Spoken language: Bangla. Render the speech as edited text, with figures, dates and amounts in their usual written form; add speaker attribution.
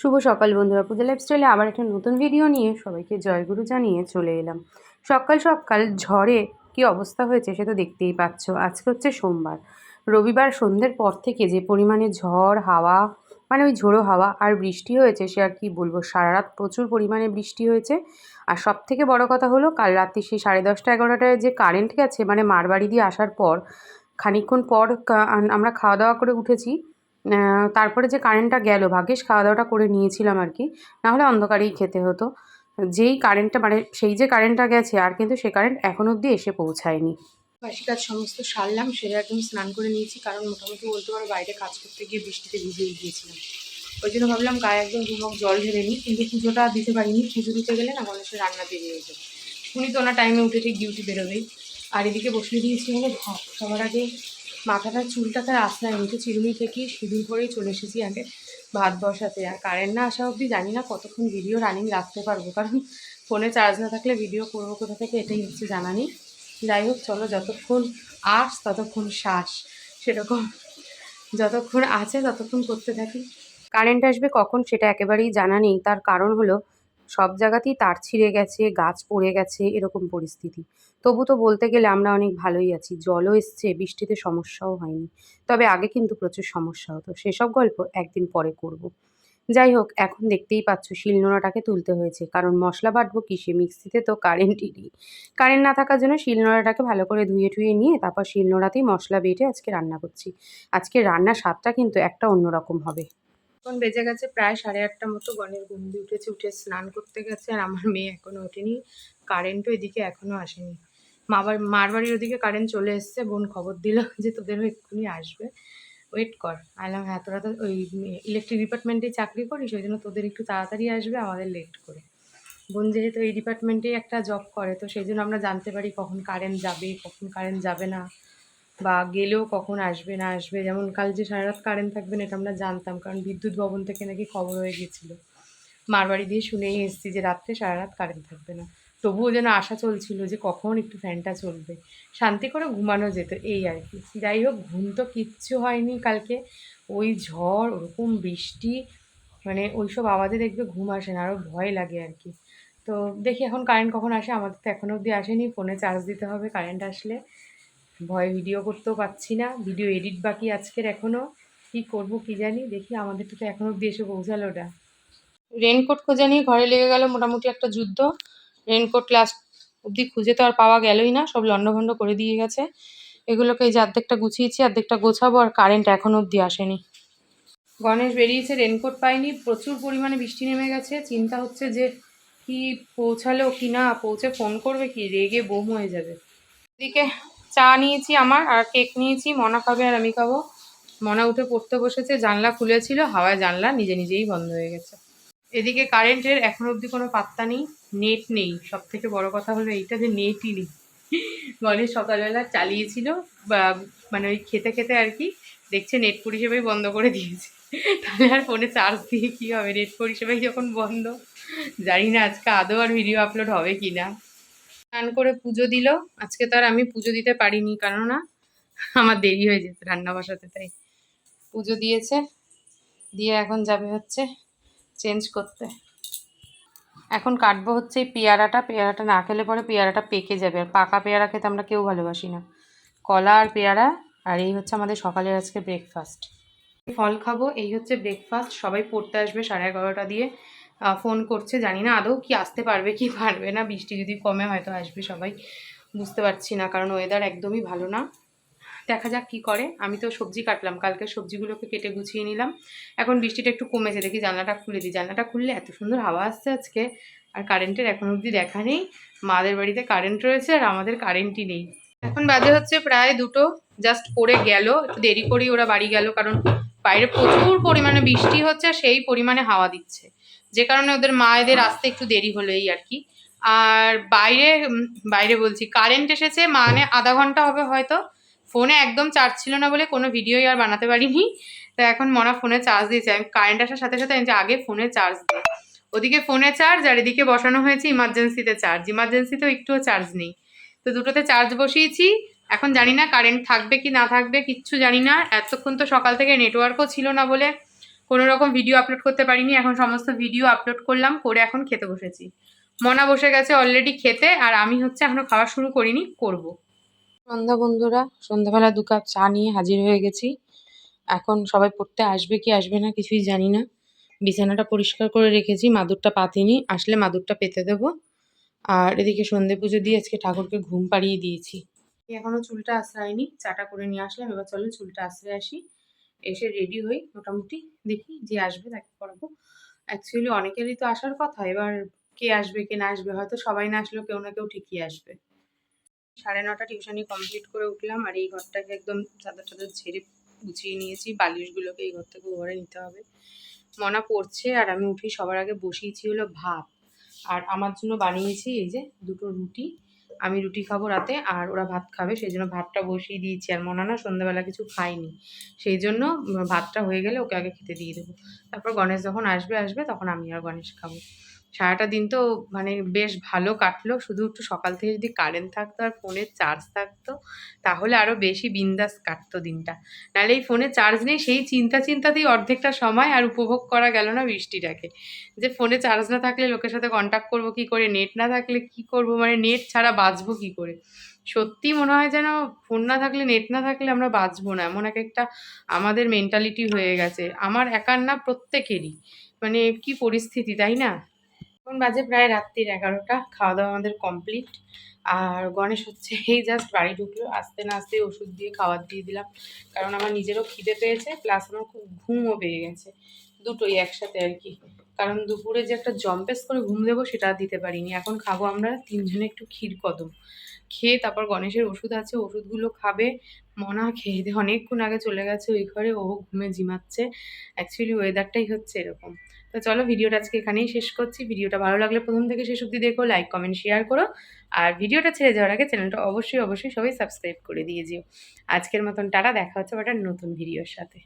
Speaker 1: শুভ সকাল বন্ধুরা, পূজা লাইফস্টাইলে আবার একটা নতুন ভিডিও নিয়ে সবাইকে জয়গুরু জানিয়ে চলে এলাম। সকাল সকাল ঝড়ে কি অবস্থা হয়েছে সে তো দেখতেই পাচ্ছ। আজকে হচ্ছে সোমবার, রবিবার সন্ধ্যের পর থেকে যে পরিমাণে ঝড় হাওয়া, মানে ওই ঝোড়ো হাওয়া আর বৃষ্টি হয়েছে সে আর কি বলবো। সারা রাত প্রচুর পরিমাণে বৃষ্টি হয়েছে। আর সব থেকে বড় কথা হলো কাল রাত্রি সেই 10:30-11টায় যে কারেন্ট গেছে, মানে মার বাড়ি দিয়ে আসার পর খানিকক্ষণ পর আমরা খাওয়া দাওয়া করে উঠেছি। তারপরে যে কারেন্টটা গেল, ভাগ্যিস খাওয়া দাওয়াটা করে নিয়েছিলাম আর কি, নাহলে অন্ধকারেই খেতে হতো। যেই কারেন্টটা মানে সেই যে কারেন্টটা গেছে আর কিন্তু সে কারেন্ট এখন অবধি এসে পৌঁছায়নি। বাসি কাজ সমস্ত সারলাম, সেরে একদম স্নান করে নিয়েছি, কারণ মোটামুটি বলতে পারো বাইরে কাজ করতে গিয়ে বৃষ্টিতে ভিজেই গিয়েছিলাম। ওই জন্য ভাবলাম গায়ে একদম দুমক জল ঢেলে নিই, কিন্তু পুজোটা দিতে পারিনি। পুজো দিতে গেলে না মানুষের রান্না দেরি হয়ে যাবে। উনি তো ওনার টাইমে উঠে ঠিক ডিউটি বেরোবেই। আর এদিকে বসিয়ে দিয়েছি হলো ভাত। সবার আগে মাথাটা চুলটা তার আসনায় নিতে চিরুনি থেকে সিঁদুর করেই চলে এসেছি আগে ভাত বসাতে। আর কারেন্ট না আসা অবধি জানি না কতক্ষণ ভিডিও রানিং রাখতে পারবো, কারণ ফোনে চার্জ না থাকলে ভিডিও করবো কোথা থেকে এটাই হচ্ছে জানা নেই। যাই হোক চলো, যতক্ষণ আস ততক্ষণ শ্বাস, সেরকম যতক্ষণ আছে ততক্ষণ করতে থাকি। কারেন্ট আসবে কখন সেটা একেবারেই জানা নেই। তার কারণ হলো সব জায়গাতেই তার ছিঁড়ে গেছে, গাছ পড়ে গেছে, এরকম পরিস্থিতি। তবু তো বলতে গেলে আমরা অনেক ভালোই আছি, জলও এসছে, বৃষ্টিতে সমস্যাও হয়নি। তবে আগে কিন্তু প্রচুর সমস্যা হতো, সেসব গল্প একদিন পরে করব। যাই হোক, এখন দেখতেই পাচ্ছ শিলনোড়াটাকে তুলতে হয়েছে, কারণ মশলা বাটবো কিসে, মিক্সিতে তো কারেন্টই নেই। কারেন্ট না থাকার জন্য শিলনোড়াটাকে ভালো করে ধুয়ে টুয়ে নিয়ে তারপর শিলনোড়াতেই মশলা বেটে আজকে রান্না করছি। আজকে রান্নার স্বাদটা কিন্তু একটা অন্যরকম হবে। এখন বেজে গেছে প্রায় 8:30 মতো। গণের ঘুম দিয়ে উঠেছে, উঠে স্নান করতে গেছে, আর আমার মেয়ে এখনো ওঠেনি। কারেন্টও এদিকে এখনো আসেনি। মার বাড়ির ওদিকে কারেন্ট চলে এসছে, বোন খবর দিল যে তোদেরও এক্ষুনি আসবে, ওয়েট কর। আলাম হ্যাঁ, তোরা তো ওই ইলেকট্রিক ডিপার্টমেন্টে চাকরি করিস, ওই জন্য তোদের একটু তাড়াতাড়ি আসবে, আমাদের লেট করে। বোন যেহেতু এই ডিপার্টমেন্টেই একটা জব করে, তো সেই জন্য আমরা জানতে পারি কখন কারেন্ট যাবে কখন কারেন্ট যাবে না, বা গেলেও কখন আসবে না আসবে। যেমন কাল যে সারা রাত কারেন্ট থাকবে না এটা আমরা জানতাম, কারণ বিদ্যুৎ ভবন থেকে নাকি খবর হয়ে গেছিলো। মার বাড়ি দিয়ে শুনেই এসেছি যে রাত্রে সারা রাত কারেন্ট থাকবে না। তবুও যেন আশা চলছিল যে কখন একটু ফ্যানটা চলবে, শান্তি করে ঘুমানো যেত, এই আর কি। যাই হোক, ঘুম তো কিচ্ছু হয়নি কালকে। ওই ঝড়, ওরকম বৃষ্টি, মানে ওইসব আওয়াজে দেখবে ঘুম আসে না, আরও ভয় লাগে আর কি। তো দেখি এখন কারেন্ট কখন আসে, আমাদের তো এখনও অবধি আসেনি। ফোনে চার্জ দিতে হবে কারেন্ট আসলে। ভয়ে ভিডিও করতেও পারছি না, ভিডিও এডিট বাকি আজকের এখনও। কী করবো কী জানি, দেখি। আমাদের তো এখনও অবধি এসে পৌঁছালো ওটা। রেনকোট খোঁজা নিয়ে ঘরে লেগে গেল মোটামুটি একটা যুদ্ধ। রেনকোট লাস্ট অবধি খুঁজে তো আর পাওয়া গেলই না, সব লণ্ডভণ্ড করে দিয়ে গেছে। এগুলোকে এই যে অর্ধেকটা গুছিয়েছি, অর্ধেকটা গোছাবো, আর কারেন্ট এখনও অবধি আসেনি। গণেশ বেরিয়েছে, রেনকোট পাইনি, প্রচুর পরিমাণে বৃষ্টি নেমে গেছে। চিন্তা হচ্ছে যে কি পৌঁছালো কি না, পৌঁছে ফোন করবে কি, রেগে বোম হয়ে যাবে। এদিকে চা নিয়েছি আমার, আর কেক নিয়েছি, মনা খাবে আর আমি খাবো। মনা উঠে পড়তে বসেছে, জানলা খুলেছিল, হাওয়ায় জানলা নিজে নিজেই বন্ধ হয়ে গেছে। এদিকে কারেন্টের এখন অবধি কোনো পাত্তা নেই, নেট নেই। সব থেকে বড় কথা হলো এইটা যে নেটই নেই। গণেশ সকালবেলা চালিয়েছিল, বা মানে ওই খেতে খেতে আর কি, দেখছে নেট পরিষেবাই বন্ধ করে দিয়েছে। তাহলে আর ফোনে চার্জ দিয়ে কী হবে, নেট পরিষেবাই যখন বন্ধ। জানি না আজকে আদৌ আর ভিডিও আপলোড হবে কি না। স্নান করে পুজো দিল। আজকে তো আর আমি পুজো দিতে পারিনি, কেননা আমার দেরি হয়ে যেত রান্না বসাতে, তাই পুজো দিয়েছে। দিয়ে এখন যাবে হচ্ছে চেঞ্জ করতে। এখন কাটবো হচ্ছে এই পেয়ারাটা। পেয়ারাটা না খেলে পরে পেয়ারাটা পেকে যাবে, আর পাকা পেয়ারা খেতে আমরা কেউ ভালোবাসি না। কলা আর পেয়ারা, আর এই হচ্ছে আমাদের সকালের আজকে ব্রেকফাস্ট। ফল খাবো, এই হচ্ছে ব্রেকফাস্ট। সবাই পড়তে আসবে 11:30 দিয়ে। ফোন করছে, জানি না আদৌ কি আসতে পারবে কি পারবে না। বৃষ্টি যদি কমে হয়তো আসবে সবাই, বুঝতে পারছি না, কারণ ওয়েদার একদমই ভালো না। দেখা যাক কি করে। আমি তো সবজি কাটলাম, কালকে সবজিগুলোকে কেটে গুছিয়ে নিলাম। এখন বৃষ্টিটা একটু কমেছে, দেখি জানলাটা খুলে দিই। জানলাটা খুললে এত সুন্দর হাওয়া আসছে আজকে। আর কারেন্টের এখন অবধি দেখা নেই। মাদের বাড়িতে কারেন্ট রয়েছে আর আমাদের কারেন্টই নেই। এখন বাজে হচ্ছে প্রায় 2টো, জাস্ট পড়ে গেল। একটু দেরি করেই ওরা বাড়ি গেল, কারণ বাইরে প্রচুর পরিমাণে বৃষ্টি হচ্ছে, সেই পরিমাণে হাওয়া দিচ্ছে, যে কারণে ওদের মায়েদের আসতে একটু দেরি হলো, এই আর কি। আর বাইরে বাইরে বলছি, কারেন্ট এসেছে মানে আধা ঘন্টা হবে হয়তো। ফোনে একদম চার্জ ছিল না বলে কোনো ভিডিওই আর বানাতে পারিনি। তো এখন মনা ফোনে চার্জ দিয়েছে। আমি কারেন্ট আসার সাথে সাথে আমি আগে ফোনে চার্জ দিই। ওদিকে ফোনে চার্জ, আর এদিকে বসানো হয়েছে ইমার্জেন্সিতে চার্জ। ইমার্জেন্সিতেও একটুও চার্জ নেই, তো দুটোতে চার্জ বসিয়েছি। এখন জানি না কারেন্ট থাকবে কি না থাকবে, কিচ্ছু জানি না। এতক্ষণ তো সকাল থেকে নেটওয়ার্কও ছিল না বলে কোনো রকম ভিডিও আপলোড করতে পারিনি, এখন সমস্ত ভিডিও আপলোড করলাম, করে এখন খেতে বসেছি। মনা বসে গেছে অলরেডি খেতে, আর আমি হচ্ছে এখনো খাওয়া শুরু করিনি, করব। সন্ধ্যা বন্ধুরা, সন্ধ্যাবেলা 2 কাপ চা নিয়ে হাজির হয়ে গেছি। এখন সবাই পড়তে আসবে কি আসবে না কিছুই জানি না। বিছানাটা পরিষ্কার করে রেখেছি, মাদুরটা পাতিনি, আসলে মাদুরটা পেতে দেবো। আর এদিকে সন্ধে পুজো দিয়ে আজকে ঠাকুরকে ঘুম পাড়িয়ে দিয়েছি। এখনো চুলটা আঁচড়াইনি, চাটা করে নিয়ে আসলাম, এবার চলো চুলটা আঁচড়ে আসি, এসে রেডি হই মোটামুটি, দেখি যে আসবে তাকে পড়াবো। অ্যাকচুয়ালি অনেকেরই তো আসার কথা, এবার কে আসবে কে না আসবে, হয়তো সবাই না আসলেও কেউ না কেউ ঠিকই আসবে। 9:30 টিউশনি কমপ্লিট করে উঠলাম, আর এই ঘরটাকে একদম চাদর টাদর ঝেড়ে গুছিয়ে নিয়েছি, বালিশগুলোকে এই ঘর থেকে ও ঘরে নিতে হবে। মনা পড়ছে, আর আমি উঠি সবার আগে বসিয়েছি হলো ভাত, আর আমার জন্য বানিয়েছি এই যে 2টো রুটি। আমি রুটি খাবো রাতে, আর ওরা ভাত খাবে, সেই জন্য ভাতটা বসিয়ে দিয়েছি। আর মনা না সন্ধ্যাবেলা কিছু খায়নি, সেই জন্য ভাতটা হয়ে গেলে ওকে আগে খেতে দিয়ে দেবো। তারপর গণেশ যখন আসবে তখন আমি আর গণেশ খাবো। সারাটা দিন তো মানে বেশ ভালো কাটলো, শুধু একটু সকাল থেকে যদি কারেন্ট থাকতো আর ফোনের চার্জ থাকতো, তাহলে আরও বেশি বিন্দাস কাটতো দিনটা। নাহলে এই ফোনে চার্জ নেই, সেই চিন্তাতেই অর্ধেকটা সময়, আর উপভোগ করা গেল না বৃষ্টিটাকে। যে ফোনে চার্জ না থাকলে লোকের সাথে কন্ট্যাক্ট করবো কী করে, নেট না থাকলে কি করব, মানে নেট ছাড়া বাঁচবো কী করে। সত্যি মনে হয় যেন ফোন না থাকলে, নেট না থাকলে আমরা বাঁচবো না, এমন একটা আমাদের মেন্টালিটি হয়ে গেছে, আমার একার না, প্রত্যেকেরই। মানে কি পরিস্থিতি, তাই না? এখন বাজে প্রায় রাত্রির 11টা, খাওয়া দাওয়া আমাদের কমপ্লিট। আর গণেশ হচ্ছে এই জাস্ট বাড়ি ঢুকলো, আসতে না আসতেই ওষুধ দিয়ে খাবার দিয়ে দিলাম, কারণ আমার নিজেরও খিদে পেয়েছে, প্লাস আমার খুব ঘুমও পেয়ে গেছে, দুটোই একসাথে আর কি। কারণ দুপুরে যে একটা জম্পেস করে ঘুম দেবো সেটা দিতে পারিনি। এখন খাবো আমরা 3 জনে একটু ক্ষীরকদম, খেয়ে তারপর গণেশের ওষুধ আছে, ওষুধগুলো খাবে। মনা খেয়ে দিয়ে অনেকক্ষণ আগে চলে গেছে ওই ঘরে, ও ঘুমে ঝিমাচ্ছে। অ্যাকচুয়ালি ওয়েদারটাই হচ্ছে এরকম। তো চলো ভিডিওটা আজকে এখানেই শেষ করছি। ভিডিওটা ভালো লাগলে প্রথম থেকে শেষ অবধি দেখো, লাইক কমেন্ট শেয়ার করো, আর ভিডিওটা ছেড়ে যাওয়ার আগে চ্যানেলটা অবশ্যই সবাই সাবস্ক্রাইব করে দিয়ে যেও। আজকের মতন টাটা, দেখা হচ্ছে একটা নতুন ভিডিওর সাথে।